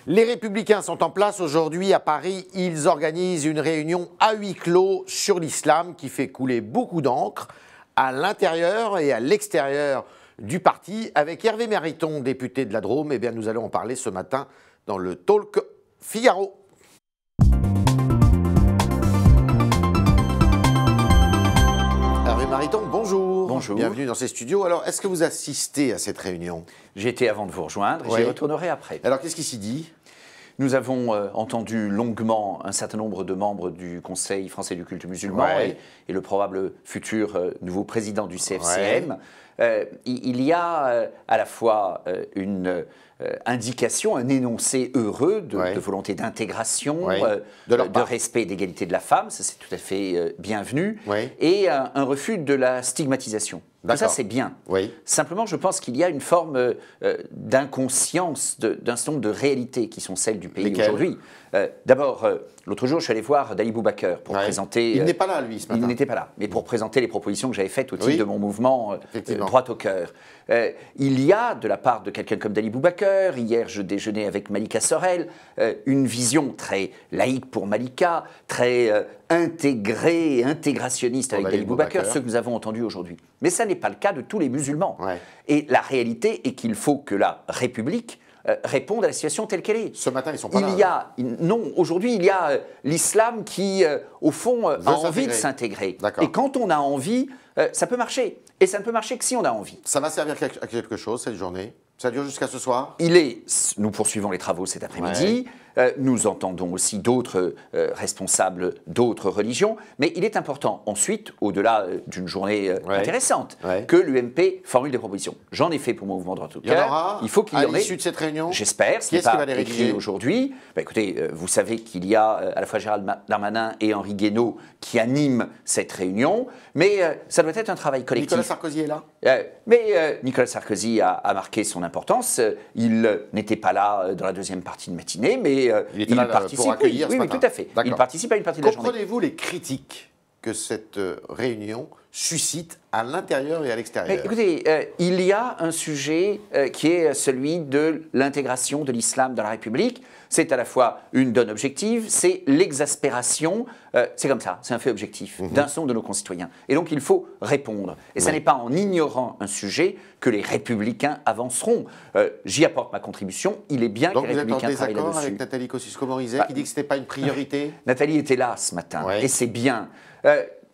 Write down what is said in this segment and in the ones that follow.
Les Républicains sont en place aujourd'hui à Paris. Ils organisent une réunion à huis clos sur l'islam qui fait couler beaucoup d'encre à l'intérieur et à l'extérieur du parti. Avec Hervé Mariton, député de la Drôme, eh bien, nous allons en parler ce matin dans le Talk Figaro. Hervé Mariton, bonjour. Bonjour. Bienvenue dans ces studios. Alors, est-ce que vous assistez à cette réunion? J'y étais avant de vous rejoindre et Oui. j'y retournerai après. Alors, qu'est-ce qui s'y dit? Nous avons entendu longuement un certain nombre de membres du Conseil français du culte musulman Ouais. et le probable futur nouveau président du CFCM. Il y a à la fois une indication, un énoncé heureux de volonté d'intégration, de respect et d'égalité de la femme, ça c'est tout à fait bienvenu, et un refus de la stigmatisation. Tout ça c'est bien. Simplement je pense qu'il y a une forme d'inconscience d'un certain nombre de réalités qui sont celles du pays aujourd'hui. D'abord, l'autre jour je suis allé voir Dali Boubaker pour présenter... Il n'est pas là lui ce matin. Il n'était pas là, mais pour présenter les propositions que j'avais faites au titre de mon mouvement droit au cœur. Il y a, de la part de quelqu'un comme Dali Boubaker, hier je déjeunais avec Malika Sorel, une vision très laïque pour Malika, très intégrée et intégrationniste avec Dali Boubaker, ce que nous avons entendu aujourd'hui. Mais ça n'est pas le cas de tous les musulmans. Et la réalité est qu'il faut que la République réponde à la situation telle qu'elle est. Ce matin, ils sont pas là. Non, aujourd'hui, il y a l'islam qui, au fond, a envie de s'intégrer. Et quand on a envie, ça peut marcher. Et ça ne peut marcher que si on a envie. Ça va servir à quelque chose, cette journée? Ça dure jusqu'à ce soir? Nous poursuivons les travaux cet après-midi. Nous entendons aussi d'autres responsables d'autres religions. Mais il est important ensuite, au-delà d'une journée intéressante, que l'UMP formule des propositions. J'en ai fait pour mon mouvement droit au cœur. Il faut qu'il y en ait. À l'issue de cette réunion? J'espère. Ce n'est pas écrit aujourd'hui. Écoutez, vous savez qu'il y a à la fois Gérald Darmanin et Henri Guénaud qui animent cette réunion. Mais ça doit être un travail collectif. Nicolas Sarkozy est là? Mais Nicolas Sarkozy a marqué son importance. Il n'était pas là dans la deuxième partie de matinée, mais il participe. Pour accueillir ce matin. Oui, tout à fait. Il participe à une partie de la journée. Comprenez-vous les critiques que cette réunion suscite à l'intérieur et à l'extérieur? Écoutez, il y a un sujet qui est celui de l'intégration de l'islam dans la République. C'est à la fois une donne objective, c'est l'exaspération, c'est comme ça, c'est un fait objectif d'un certain nombre de nos concitoyens. Et donc il faut répondre. Et ce n'est pas en ignorant un sujet que les Républicains avanceront. J'y apporte ma contribution, il est bien que les Républicains travaillent là-dessus. Donc vous êtes en désaccord avec Nathalie Kosciusko-Morizet qui dit que ce n'était pas une priorité? Nathalie était là ce matin, et c'est bien.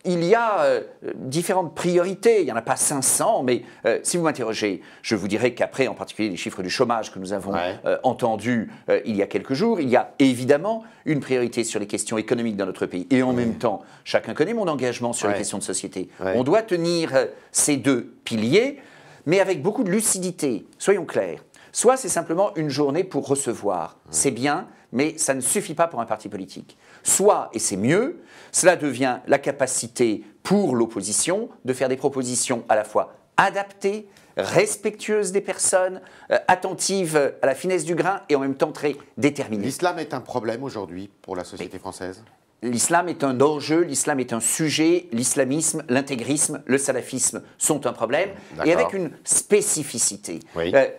Il y a différentes priorités, il n'y en a pas 500, mais si vous m'interrogez, je vous dirais qu'après, en particulier les chiffres du chômage que nous avons entendus il y a quelques jours, il y a évidemment une priorité sur les questions économiques dans notre pays. Et en même temps, chacun connaît mon engagement sur les questions de société. On doit tenir ces deux piliers, mais avec beaucoup de lucidité, soyons clairs. Soit c'est simplement une journée pour recevoir, c'est bien, mais ça ne suffit pas pour un parti politique. Soit, et c'est mieux, cela devient la capacité pour l'opposition de faire des propositions à la fois adaptées, respectueuses des personnes, attentives à la finesse du grain et en même temps très déterminées. L'islam est un problème aujourd'hui pour la société française? L'islam est un enjeu, l'islam est un sujet, l'islamisme, l'intégrisme, le salafisme sont un problème, et avec une spécificité.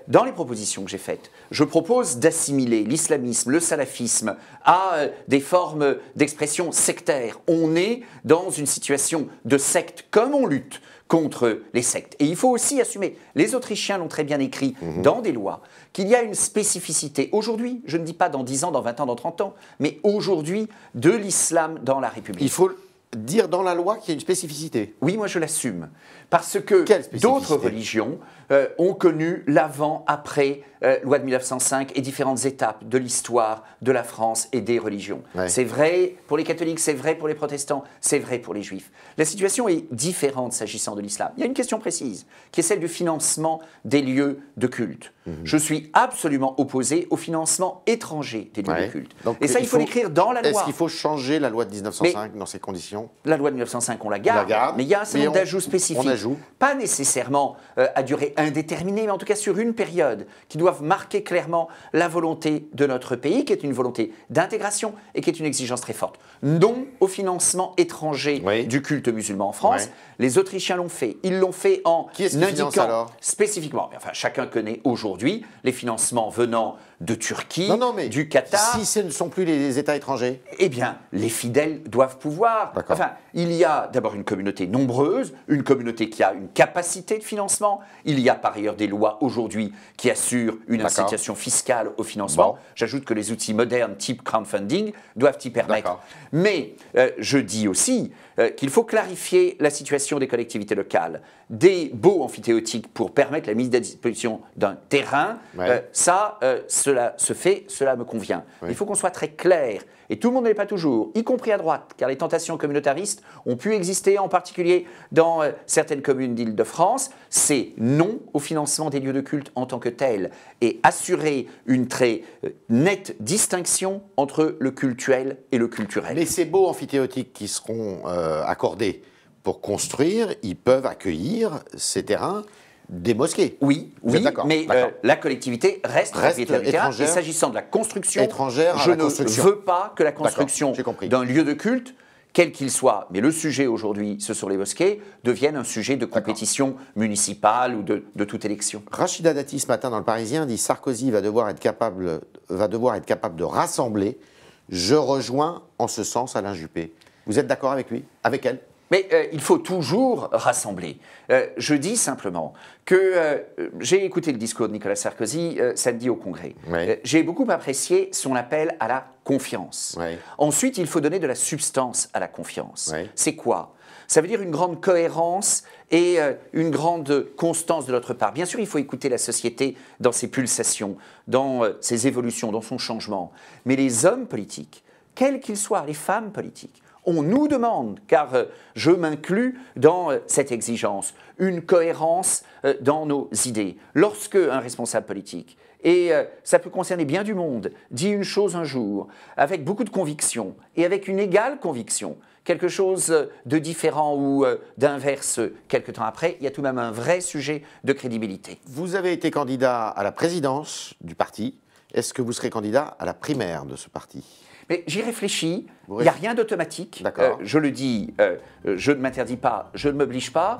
Dans les propositions que j'ai faites, je propose d'assimiler l'islamisme, le salafisme à des formes d'expression sectaire. On est dans une situation de secte, comme on lutte contre les sectes. Et il faut aussi assumer, les Autrichiens l'ont très bien écrit dans des lois, qu'il y a une spécificité aujourd'hui, je ne dis pas dans 10 ans, dans 20 ans, dans 30 ans, mais aujourd'hui, de l'islam dans la République. Il faut dire dans la loi qu'il y a une spécificité. Oui, moi je l'assume. Parce que d'autres religions ont connu l'avant-après loi de 1905 et différentes étapes de l'histoire de la France et des religions. C'est vrai pour les catholiques, c'est vrai pour les protestants, c'est vrai pour les juifs. La situation est différente s'agissant de l'islam. Il y a une question précise, qui est celle du financement des lieux de culte. Je suis absolument opposé au financement étranger des lieux de culte. Donc, et ça, il faut l'écrire dans la loi. Est-ce qu'il faut changer la loi de 1905 dans ces conditions? La loi de 1905, on la garde, mais il y a un certain nombre d'ajouts spécifiques. Pas nécessairement à durée indéterminée, mais en tout cas sur une période, qui doivent marquer clairement la volonté de notre pays, qui est une volonté d'intégration et qui est une exigence très forte. Non au financement étranger du culte musulman en France. Les Autrichiens l'ont fait. Ils l'ont fait en indiquant spécifiquement. Enfin, chacun connaît aujourd'hui les financements venant de Turquie, mais du Qatar. Si ce ne sont plus les États étrangers? Eh bien, les fidèles doivent pouvoir. Enfin, il y a d'abord une communauté nombreuse, une communauté qui a une capacité de financement. Il y a par ailleurs des lois aujourd'hui qui assurent une incitation fiscale au financement. J'ajoute que les outils modernes type crowdfunding doivent y permettre. Mais je dis aussi qu'il faut clarifier la situation des collectivités locales. Des baux amphithéotiques pour permettre la mise à disposition d'un terrain, cela se fait, cela me convient. Il faut qu'on soit très clair. Et tout le monde ne l'est pas toujours, y compris à droite, car les tentations communautaristes ont pu exister, en particulier dans certaines communes d'Île-de-France. C'est non au financement des lieux de culte en tant que tels et assurer une très nette distinction entre le cultuel et le culturel. Mais ces baux amphithéotiques qui seront accordés pour construire, ils peuvent accueillir ces terrains des mosquées. Oui, mais la collectivité reste propriétaire du terrain. Et s'agissant de la construction, je ne veux pas que la construction d'un lieu de culte, quel qu'il soit, mais le sujet aujourd'hui, ce sont les mosquées, devienne un sujet de compétition municipale ou de toute élection. Rachida Dati, ce matin dans Le Parisien, dit Sarkozy va devoir être capable de rassembler. Je rejoins en ce sens Alain Juppé. Vous êtes d'accord avec lui, avec elle? Mais il faut toujours rassembler. Je dis simplement que j'ai écouté le discours de Nicolas Sarkozy samedi au Congrès. J'ai beaucoup apprécié son appel à la confiance. Ensuite, il faut donner de la substance à la confiance. C'est quoi? Ça veut dire une grande cohérence et une grande constance de notre part. Bien sûr, il faut écouter la société dans ses pulsations, dans ses évolutions, dans son changement. Mais les hommes politiques, quels qu'ils soient, les femmes politiques, on nous demande, car je m'inclus dans cette exigence, une cohérence dans nos idées. Lorsque un responsable politique, et ça peut concerner bien du monde, dit une chose un jour, avec beaucoup de conviction, et avec une égale conviction, quelque chose de différent ou d'inverse quelque temps après, il y a tout de même un vrai sujet de crédibilité. Vous avez été candidat à la présidence du parti. Est-ce que vous serez candidat à la primaire de ce parti? Mais j'y réfléchis, il n'y a rien d'automatique, je le dis, je ne m'interdis pas, je ne m'oblige pas,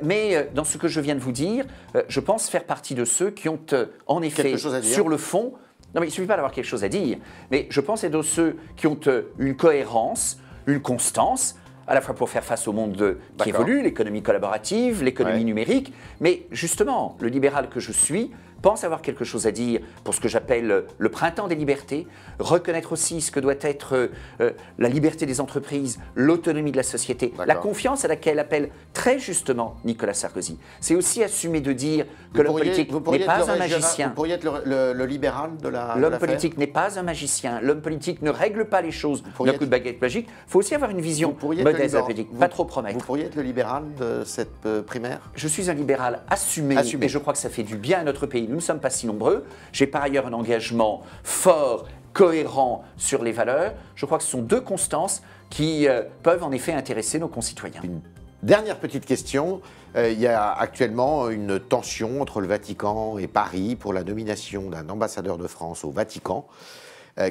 mais dans ce que je viens de vous dire, je pense faire partie de ceux qui ont en effet, sur le fond, non mais il ne suffit pas d'avoir quelque chose à dire, mais je pense être de ceux qui ont une cohérence, une constance, à la fois pour faire face au monde qui évolue, l'économie collaborative, l'économie numérique, mais justement, le libéral que je suis pense avoir quelque chose à dire pour ce que j'appelle le printemps des libertés, reconnaître aussi ce que doit être la liberté des entreprises, l'autonomie de la société, la confiance à laquelle appelle très justement Nicolas Sarkozy. C'est aussi assumer de dire que l'homme politique n'est pas un magicien. Vous pourriez être le libéral de la L'homme politique n'est pas un magicien. L'homme politique ne règle pas les choses d'un coup de baguette magique. Il faut aussi avoir une vision modeste de la politique, pas trop promettre. Vous pourriez être le libéral de cette primaire? Je suis un libéral assumé et je crois que ça fait du bien à notre pays. Nous ne sommes pas si nombreux. J'ai par ailleurs un engagement fort, cohérent sur les valeurs. Je crois que ce sont deux constances qui peuvent en effet intéresser nos concitoyens. Une dernière petite question. Il y a actuellement une tension entre le Vatican et Paris pour la nomination d'un ambassadeur de France au Vatican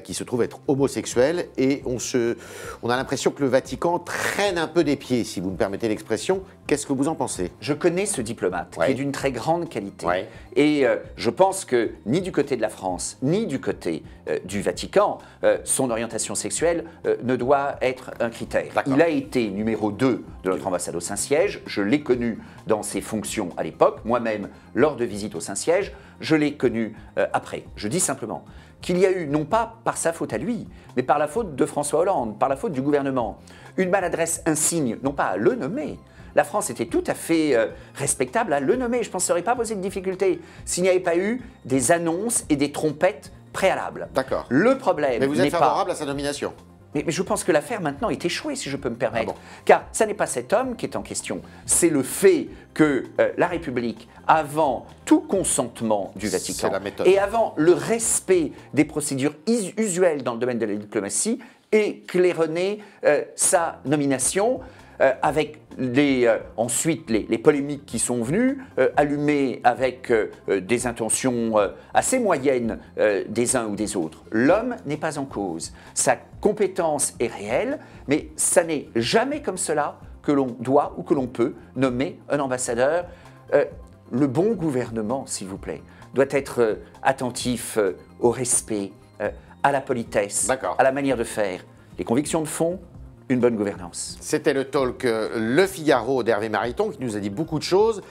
qui se trouve être homosexuel, et on a l'impression que le Vatican traîne un peu des pieds, si vous me permettez l'expression. Qu'est-ce que vous en pensez? Je connais ce diplomate qui est d'une très grande qualité et je pense que ni du côté de la France ni du côté du Vatican, son orientation sexuelle ne doit être un critère. Il a été numéro 2 de notre ambassade au Saint-Siège, je l'ai connu dans ses fonctions à l'époque, moi-même lors de visites au Saint-Siège, je l'ai connu après. Je dis simplement qu'il y a eu, non pas par sa faute à lui, mais par la faute de François Hollande, par la faute du gouvernement, une maladresse insigne, non pas à le nommer. La France était tout à fait respectable à le nommer. Je pense que ça n'aurait pas posé de difficulté s'il n'y avait pas eu des annonces et des trompettes préalables. D'accord. Le problème n'est pas... Mais vous êtes favorable à sa nomination? Mais je pense que l'affaire maintenant est échouée, si je peux me permettre. Car ça n'est pas cet homme qui est en question, c'est le fait que la République, avant tout consentement du Vatican et avant le respect des procédures usuelles dans le domaine de la diplomatie, ait claironné sa nomination avec ensuite les polémiques qui sont venues, allumées avec des intentions assez moyennes des uns ou des autres. L'homme n'est pas en cause. Sa compétence est réelle, mais ça n'est jamais comme cela que l'on doit ou que l'on peut nommer un ambassadeur. Le bon gouvernement, s'il vous plaît, doit être attentif au respect, à la politesse, D'accord. à la manière de faire, les convictions de fond, une bonne gouvernance. C'était le talk Le Figaro d'Hervé Mariton qui nous a dit beaucoup de choses.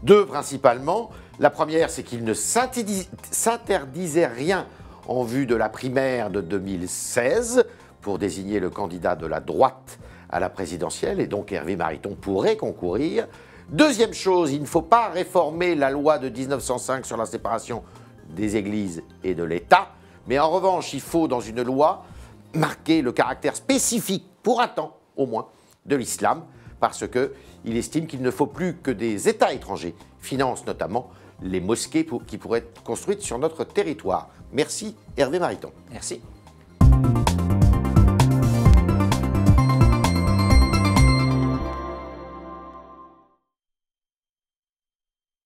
Deux principalement. La première, c'est qu'il ne s'interdisait rien en vue de la primaire de 2016 pour désigner le candidat de la droite à la présidentielle, et donc Hervé Mariton pourrait concourir. Deuxième chose, il ne faut pas réformer la loi de 1905 sur la séparation des églises et de l'État, mais en revanche, il faut dans une loi marquer le caractère spécifique, pour un temps au moins, de l'islam, parce qu'il estime qu'il ne faut plus que des États étrangers financent notamment les mosquées qui pourraient être construites sur notre territoire. Merci Hervé Mariton. Merci.